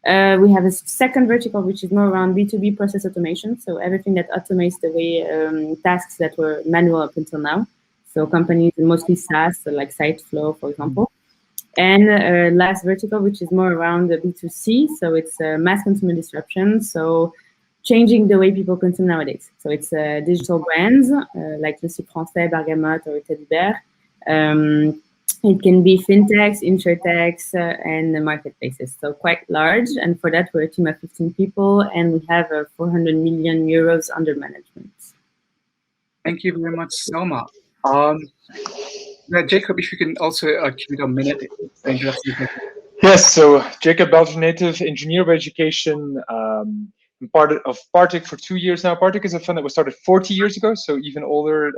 We have a second vertical, which is more around B2B process automation. So everything that automates the way tasks that were manual up until now. So companies, mostly SaaS, so like SiteFlow, for example. And last vertical, which is more around the B2C, so it's mass consumer disruption, so changing the way people consume nowadays. So it's digital brands like Le Sucre Français, Bergamote, or Teddy Bear. It can be fintechs, insurtechs, and the marketplaces. So quite large. And for that, we're a team of 15 people, and we have 400 million euros under management. Thank you very much, Selma. Jacob, if you can also give it a minute. Yes, so Jacob, Belgian native, engineer by education, part of Partech for 2 years now. Partech is a fund that was started 40 years ago, so even older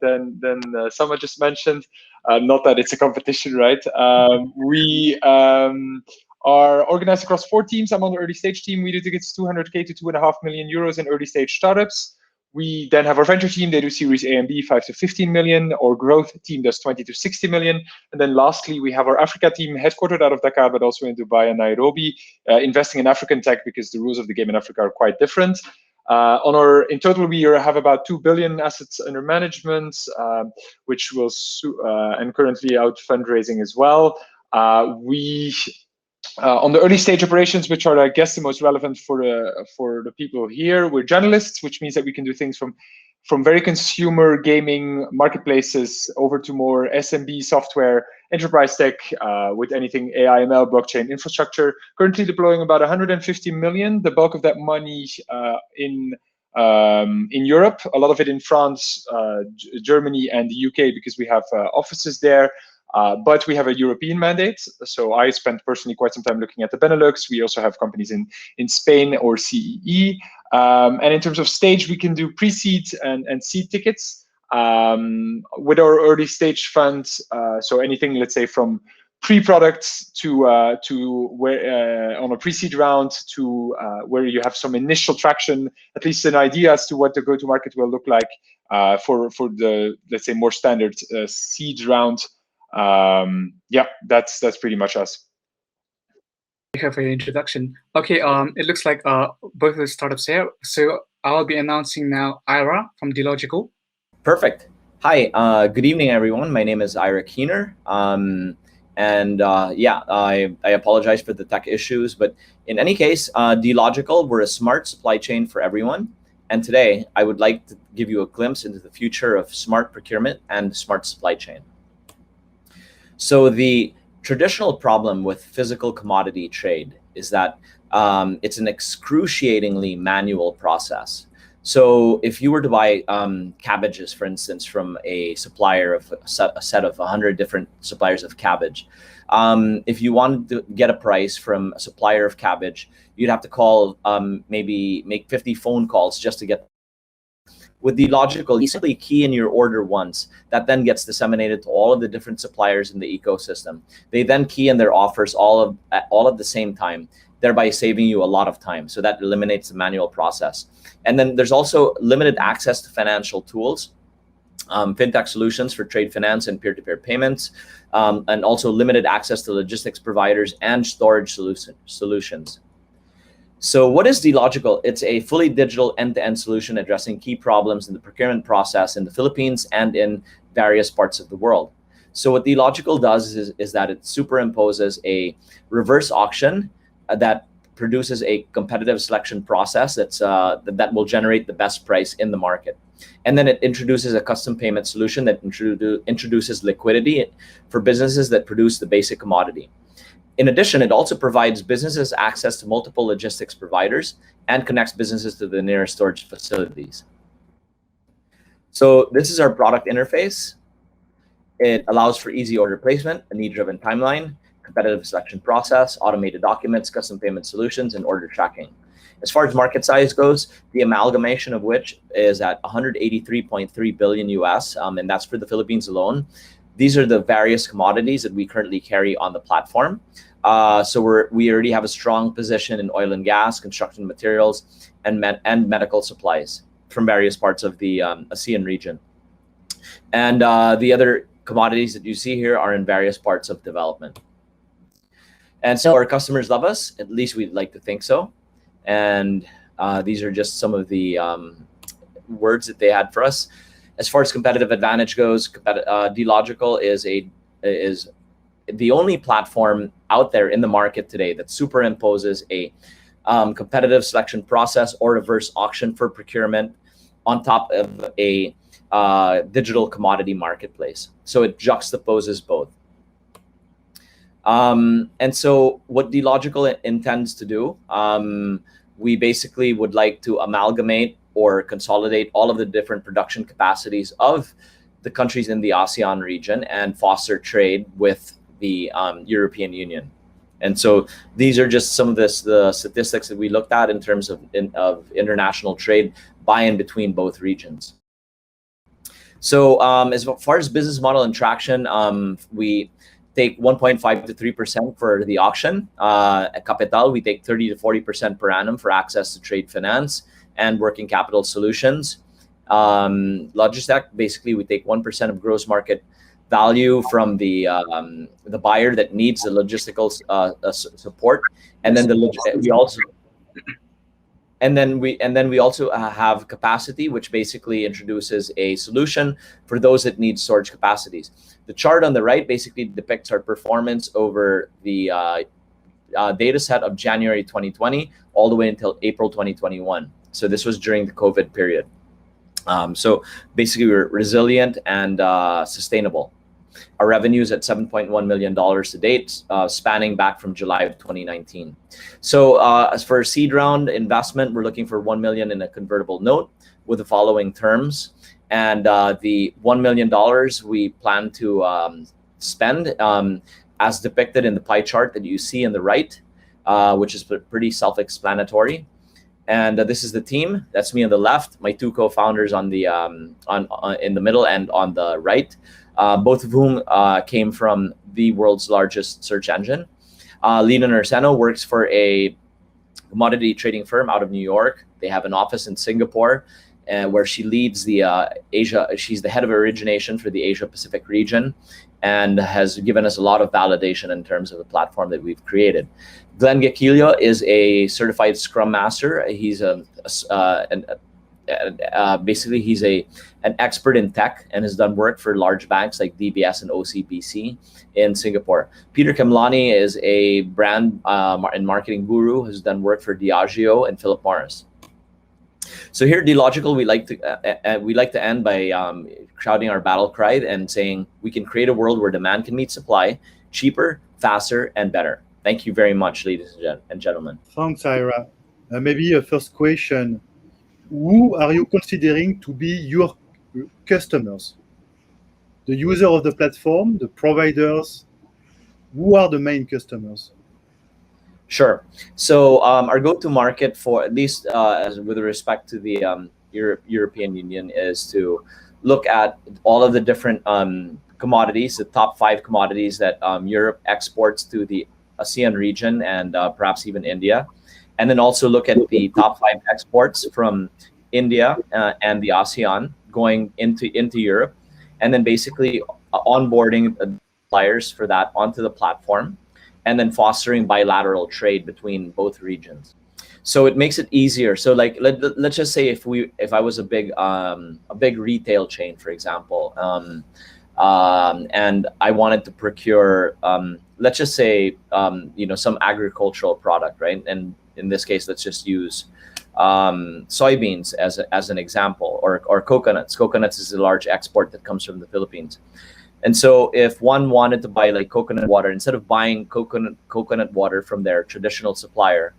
than Selma just mentioned. Not that it's a competition, right? We are organized across 4 teams. I'm on the early stage team. We do tickets 200K to 2.5 million euros in early stage startups. We then have our venture team. They do series A and B, 5 to 15 million. Our growth team does 20 to 60 million. And then lastly, we have our Africa team headquartered out of Dakar, but also in Dubai and Nairobi, investing in African tech because the rules of the game in Africa are quite different. In total, we have about 2 billion assets under management, which will and currently out fundraising as well. On the early stage operations, which are, I guess, the most relevant for the people here, we're journalists, which means that we can do things from very consumer gaming marketplaces over to more SMB software, enterprise tech, with anything AI, ML, blockchain infrastructure. Currently deploying about 150 million. The bulk of that money in Europe, a lot of it in France, Germany, and the UK, because we have offices there. But we have a European mandate. So I spent personally quite some time looking at the Benelux. We also have companies in Spain or CEE. And in terms of stage, we can do pre-seed and seed tickets with our early stage funds. So anything, let's say, from pre-products to where on a pre-seed round to where you have some initial traction, at least an idea as to what the go-to-market will look like for the, let's say, more standard seed round. Yeah, that's pretty much us. Thank you for your introduction. Okay, it looks like both of the startups here. So I'll be announcing now Ira from Dealogikal. Perfect. Hi, good evening, everyone. My name is Ira Keener. Yeah, I apologize for the tech issues, but in any case, Dealogikal, we're a smart supply chain for everyone. And today, I would like to give you a glimpse into the future of smart procurement and smart supply chain. So the traditional problem with physical commodity trade is that it's an excruciatingly manual process. So if you were to buy cabbages, for instance, from a supplier of a set of 100 different suppliers of cabbage, if you wanted to get a price from a supplier of cabbage, you'd have to call, maybe make 50 phone calls just to get. With Dealogikal, you simply key in your order once. That then gets disseminated to all of the different suppliers in the ecosystem. They then key in their offers all at the same time, thereby saving you a lot of time. So that eliminates the manual process. And then there's also limited access to financial tools, fintech solutions for trade finance and peer-to-peer payments, and also limited access to logistics providers and storage solutions. So what is Dealogikal? It's a fully digital end-to-end solution addressing key problems in the procurement process in the Philippines and in various parts of the world. So what Dealogikal does is that it superimposes a reverse auction that produces a competitive selection process that will generate the best price in the market. And then it introduces a custom payment solution that introduces liquidity for businesses that produce the basic commodity. In addition, it also provides businesses access to multiple logistics providers and connects businesses to the nearest storage facilities. So this is our product interface. It allows for easy order placement, a need-driven timeline, competitive selection process, automated documents, custom payment solutions, and order tracking. As far as market size goes, the amalgamation of which is at 183.3 billion US, and that's for the Philippines alone. These are the various commodities that we currently carry on the platform. So we already have a strong position in oil and gas, construction materials, and medical supplies from various parts of the ASEAN region. And the other commodities that you see here are in various parts of development. And so our customers love us, at least we'd like to think so. And these are just some of the words that they had for us. As far as competitive advantage goes, Dealogikal is the only platform out there in the market today that superimposes a competitive selection process or reverse auction for procurement on top of a digital commodity marketplace. So it juxtaposes both. And so what Dealogikal intends to do, we basically would like to amalgamate or consolidate all of the different production capacities of the countries in the ASEAN region and foster trade with the European Union. And so these are just some of the statistics that we looked at in terms of international trade by and between both regions. So as far as business model and traction, we take 1.5 to 3% for the auction. At Capital, we take 30 to 40% per annum for access to trade finance and working capital solutions. Logistech, basically, we take 1% of gross market value from the buyer that needs the logistical support, and then we also have capacity, which basically introduces a solution for those that need storage capacities. The chart on the right basically depicts our performance over the data set of January 2020 all the way until April 2021. So this was during the COVID period. So basically, we're resilient and sustainable. Our revenue is at $7.1 million to date, spanning back from July of 2019. So as for seed round investment, we're looking for $1 million in a convertible note with the following terms. And the $1 million we plan to spend as depicted in the pie chart that you see on the right, which is pretty self-explanatory. And this is the team. That's me on the left, my two co-founders on the in the middle and on the right, both of whom came from the world's largest search engine. Lina Nerseno works for a commodity trading firm out of New York. They have an office in Singapore, where she leads the Asia. She's the head of origination for the Asia Pacific region, and has given us a lot of validation in terms of the platform that we've created. Glenn Gakilio is a certified Scrum Master. He's basically he's an expert in tech and has done work for large banks like DBS and OCBC in Singapore. Peter Kamlani is a brand and marketing guru who's done work for Diageo and Philip Morris. So here at Dealogikal, we like to end by shouting our battle cry and saying we can create a world where demand can meet supply, cheaper, faster, and better. Thank you very much, ladies and gentlemen. Thanks, Ira. Maybe a first question. Who are you considering to be your customers? The user of the platform, the providers? Who are the main customers? Sure. So our go-to-market for at least with respect to the European Union is to look at all of the different commodities, the top 5 commodities that Europe exports to the ASEAN region and perhaps even India. And then also look at the top 5 exports from India and the ASEAN going into Europe. And then basically onboarding suppliers for that onto the platform, and then fostering bilateral trade between both regions. So it makes it easier. So like let's just say if I was a big retail chain, for example, and I wanted to procure let's just say some agricultural product, right? And in this case, let's just use soybeans as an example, or coconuts. Coconuts is a large export that comes from the Philippines. And so if one wanted to buy like coconut water, instead of buying coconut water from their traditional supplier,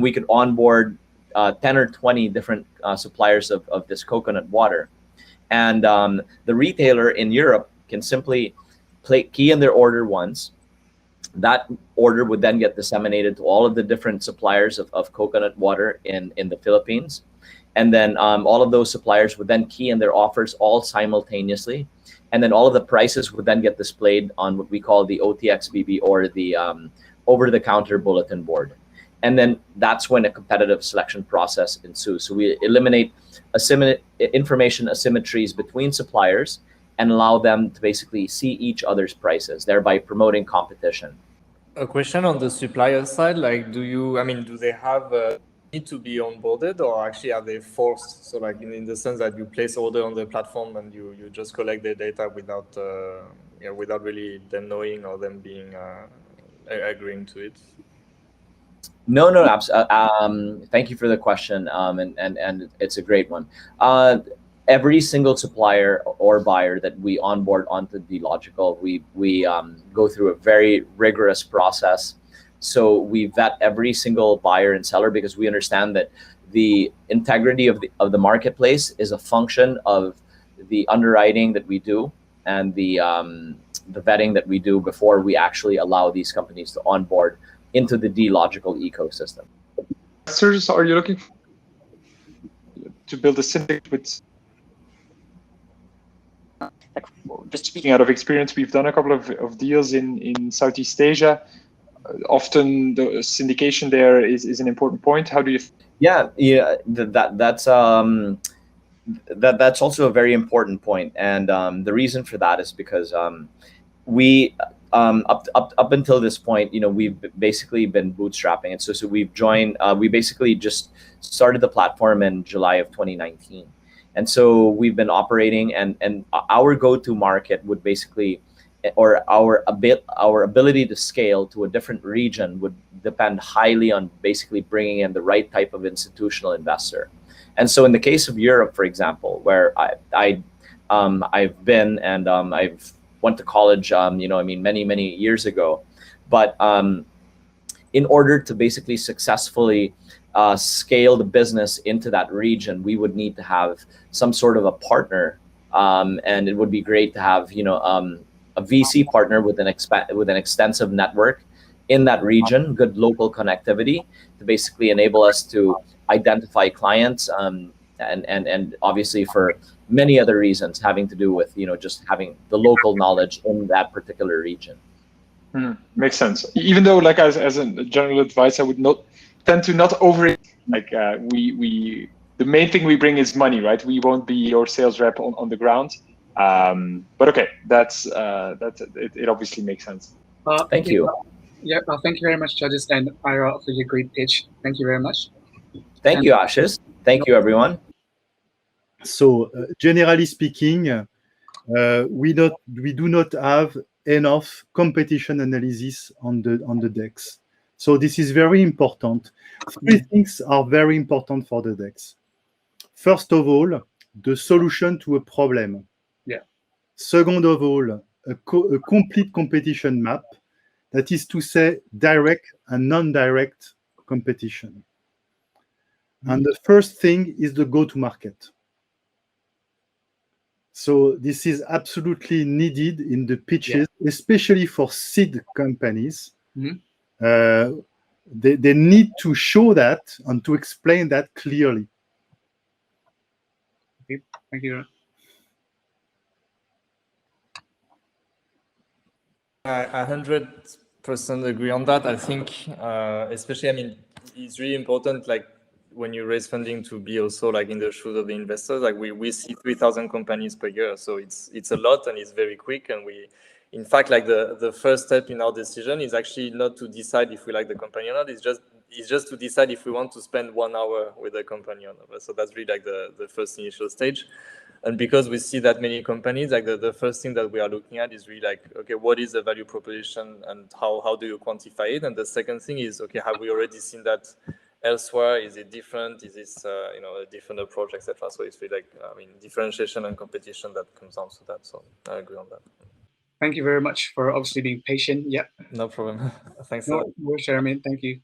we could onboard 10 or 20 different suppliers of this coconut water. And the retailer in Europe can simply key in their order once. That order would then get disseminated to all of the different suppliers of coconut water in the Philippines. And then all of those suppliers would then key in their offers all simultaneously. And then all of the prices would then get displayed on what we call the OTXBB, or the over-the-counter bulletin board. And then that's when a competitive selection process ensues. So we eliminate information asymmetries between suppliers and allow them to basically see each other's prices, thereby promoting competition. A question on the supplier side, like do they have need to be onboarded, or actually are they forced? So like in the sense that you place order on the platform and you just collect their data without without really them knowing or them being agreeing to it? No, thank you for the question, and it's a great one. Every single supplier or buyer that we onboard onto Dealogikal, we go through a very rigorous process. So we vet every single buyer and seller because we understand that the integrity of the marketplace is a function of the underwriting that we do and the vetting that we do before we actually allow these companies to onboard into the Dealogikal ecosystem. Are you looking to build a syndicate with? Just speaking out of experience, we've done a couple of deals in Southeast Asia. Often the syndication there is an important point. How do you? Yeah, that's also a very important point, and the reason for that is because we up until this point, we've basically been bootstrapping, and so we've joined. We basically just started the platform in July of 2019, and so we've been operating, and our go-to market would basically, or our ability to scale to a different region would depend highly on basically bringing in the right type of institutional investor. And so in the case of Europe, for example, where I've been and I've went to college, many years ago, but in order to basically successfully scale the business into that region, we would need to have some sort of a partner, and it would be great to have a VC partner with an extensive network in that region, good local connectivity to basically enable us to identify clients, and obviously for many other reasons having to do with just having the local knowledge in that particular region. Makes sense. Even though, like as a general advice, I would not tend to not over we the main thing we bring is money, right? We won't be your sales rep on the ground. But okay, that's it obviously makes sense. Thank you. Yeah, thank you very much, judges and Ira, for your great pitch. Thank you very much. Thank you, Ashis. Thank you, everyone. So generally speaking, we do not have enough competition analysis on the decks. So this is very important. Three things are very important for the decks. First of all, the solution to a problem. Yeah. Second of all, a complete competition map. That is to say, direct and non-direct competition. And the first thing is the go-to-market. So this is absolutely needed in the pitches, especially for seed companies. They need to show that and to explain that clearly. Okay. Thank you. I 100% agree on that. I think, especially, it's really important, like when you raise funding, to be also like in the shoes of the investors. Like we see 3,000 companies per year, so it's a lot and it's very quick. And in fact, like the first step in our decision is actually not to decide if we like the company or not. It's just to decide if we want to spend 1 hour with the company or not. So that's really like the first initial stage. And because we see that many companies, like the first thing that we are looking at is really like, okay, what is the value proposition and how do you quantify it? And the second thing is, okay, have we already seen that elsewhere? Is it different? Is this a different approach, etc.? So it's really like differentiation and competition that comes down to that. So I agree on that. Thank you very much for obviously being patient. Yeah. No problem. Thanks. No, Jérome, thank you.